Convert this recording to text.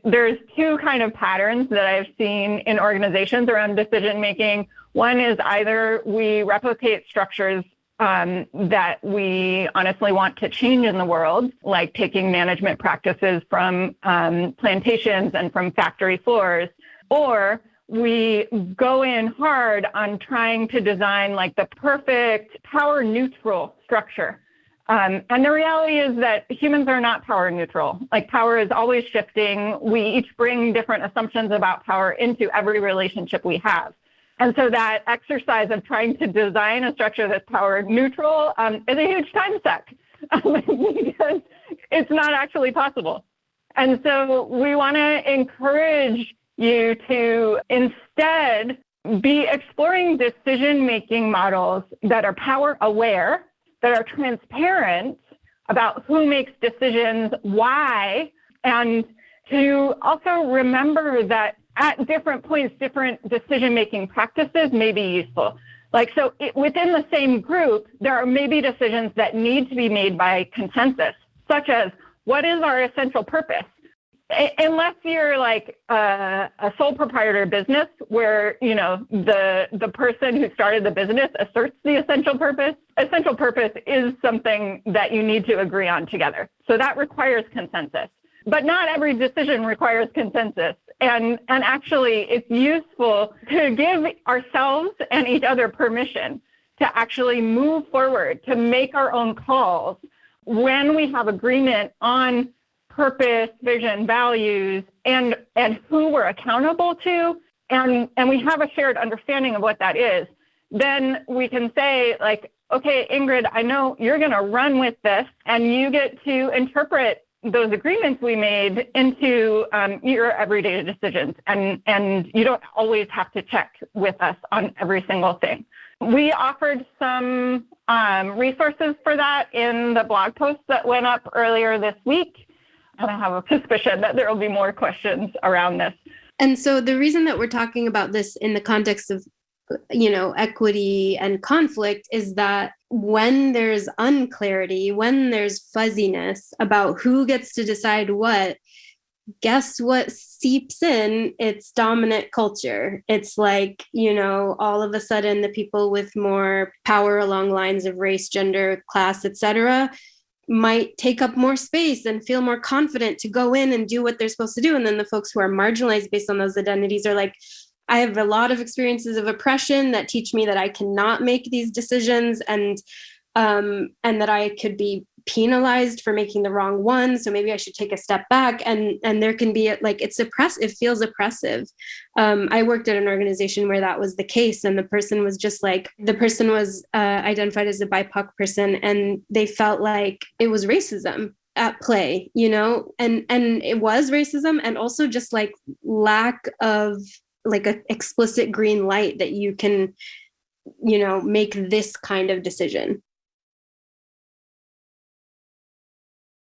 there's two kind of patterns that I've seen in organizations around decision making. One is either we replicate structures that we honestly want to change in the world, like taking management practices from plantations and from factory floors, or we go in hard on trying to design like the perfect power neutral structure. And the reality is that humans are not power neutral. Like power is always shifting. We each bring different assumptions about power into every relationship we have. And so that exercise of trying to design a structure that's power neutral is a huge time suck because it's not actually possible. And so we want to encourage you to instead be exploring decision-making models that are power aware, that are transparent about who makes decisions, why, and to also remember that at different points, different decision-making practices may be useful. Within the same group, there are maybe decisions that need to be made by consensus, such as what is our essential purpose? Unless you're like a sole proprietor business where, you know, the person who started the business asserts the essential purpose. Essential purpose is something that you need to agree on together. So that requires consensus. But not every decision requires consensus. And actually, it's useful to give ourselves and each other permission to actually move forward, to make our own calls when we have agreement on purpose, vision, values, and who we're accountable to, and we have a shared understanding of what that is. Then we can say, like, okay, Ingrid, I know you're going to run with this, and you get to interpret those agreements we made into your everyday decisions, and you don't always have to check with us on every single thing. We offered some resources for that in the blog post that went up earlier this week, and I have a suspicion that there will be more questions around this. And so the reason that we're talking about this in the context of, you know, equity and conflict is that when there's unclarity, when there's fuzziness about who gets to decide what, guess what seeps in? It's dominant culture. It's like, you know, all of a sudden the people with more power along lines of race, gender, class, etc., might take up more space and feel more confident to go in and do what they're supposed to do. And then the folks who are marginalized based on those identities are like, I have a lot of experiences of oppression that teach me that I cannot make these decisions and that I could be penalized for making the wrong one. So maybe I should take a step back. And there can be like, it feels oppressive. I worked at an organization where that was the case. And the person was identified as a BIPOC person, and they felt like it was racism at play, you know, and it was racism, and also just like lack of like an explicit green light that you can, you know, make this kind of decision.